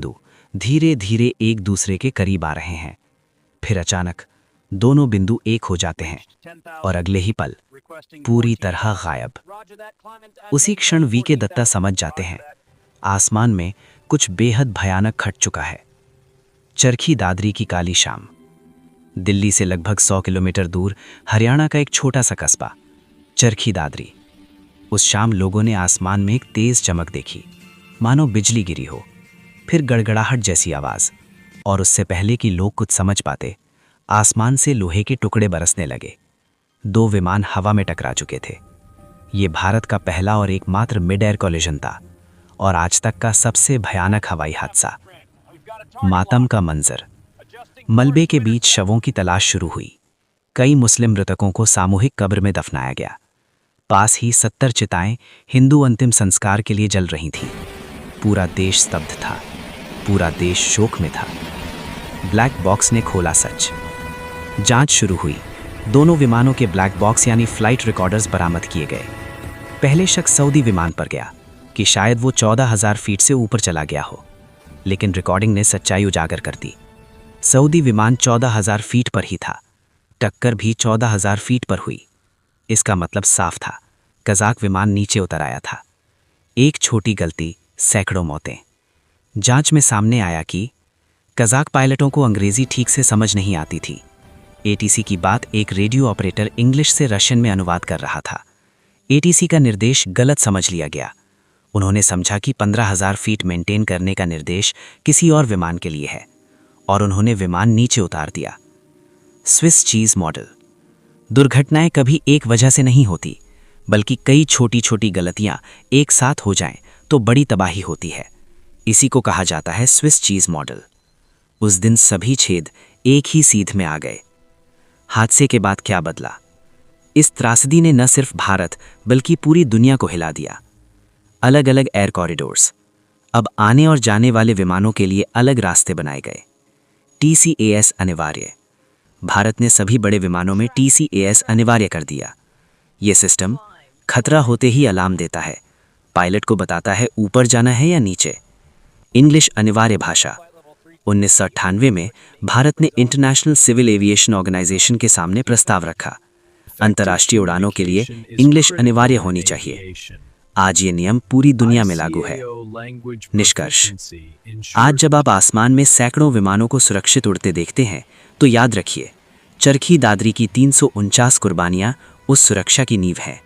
बिंदु धीरे धीरे एक दूसरे के करीब आ रहे हैं। फिर अचानक दोनों बिंदु एक हो जाते हैं और अगले ही पल पूरी तरह गायब। उसी क्षण वीके दत्ता समझ जाते हैं आसमान में कुछ बेहद भयानक घट चुका है। चरखी दादरी की काली शाम। दिल्ली से लगभग 100 किलोमीटर दूर हरियाणा का एक छोटा सा कस्बा चरखी दादरी। उस शाम लोगों ने आसमान में एक तेज चमक देखी, मानो बिजली गिरी हो, फिर गड़गड़ाहट जैसी आवाज, और उससे पहले कि लोग कुछ समझ पाते आसमान से लोहे के टुकड़े बरसने लगे। 2 विमान हवा में टकरा चुके थे। ये भारत का पहला और एकमात्र मिड एयर कोलिजन था और आज तक का सबसे भयानक हवाई हादसा। मातम का मंजर। मलबे के बीच शवों की तलाश शुरू हुई। कई मुस्लिम मृतकों को सामूहिक कब्र में दफनाया गया। पास ही 70 चिताएं हिंदू अंतिम संस्कार के लिए जल रही थीं। पूरा देश स्तब्ध था, पूरा देश शोक में था। ब्लैक बॉक्स ने खोला सच। जांच शुरू हुई। दोनों विमानों के ब्लैक बॉक्स यानी फ्लाइट रिकॉर्डर्स बरामद किए गए। पहले शक सऊदी विमान पर गया कि शायद वो 14,000 फीट से ऊपर चला गया हो, लेकिन रिकॉर्डिंग ने सच्चाई उजागर कर दी। सऊदी विमान 14,000 फीट पर ही था। टक्कर भी 14,000 फीट पर हुई। इसका मतलब साफ था, कजाक विमान नीचे उतर आया था। एक छोटी गलती, सैकड़ों मौतें। जांच में सामने आया कि कजाक पायलटों को अंग्रेजी ठीक से समझ नहीं आती थी। एटीसी की बात एक रेडियो ऑपरेटर इंग्लिश से रशियन में अनुवाद कर रहा था। एटीसी का निर्देश गलत समझ लिया गया। उन्होंने समझा कि 15,000 फीट मेंटेन करने का निर्देश किसी और विमान के लिए है और उन्होंने विमान नीचे उतार दिया। Swiss cheese model. दुर्घटनाएं कभी एक वजह से नहीं होती, बल्कि कई छोटी छोटी गलतियां एक साथ हो जाएं तो बड़ी तबाही होती है। इसी को कहा जाता है स्विस चीज मॉडल। उस दिन सभी छेद एक ही सीध में आ गए। हादसे के बाद क्या बदला? इस त्रासदी ने न सिर्फ भारत बल्कि पूरी दुनिया को हिला दिया। अलग अलग एयर कॉरिडोर्स। अब आने और जाने वाले विमानों के लिए अलग रास्ते बनाए गए। TCAS अनिवार्य। भारत ने सभी बड़े विमानों में TCAS अनिवार्य कर दिया। ये सिस्टम खतरा होते ही अलार्म देता है, पायलट को बताता है ऊपर जाना है या नीचे। इंग्लिश अनिवार्य भाषा। 1998 में भारत ने इंटरनेशनल सिविल एविएशन ऑर्गेनाइजेशन के सामने प्रस्ताव रखा, अंतर्राष्ट्रीय उड़ानों के लिए इंग्लिश अनिवार्य होनी चाहिए। आज ये नियम पूरी दुनिया में लागू है। निष्कर्ष। आज जब आप आसमान में सैकड़ों विमानों को सुरक्षित उड़ते देखते हैं तो याद रखिए, चरखी दादरी की 349 कुर्बानियां उस सुरक्षा की नींव है।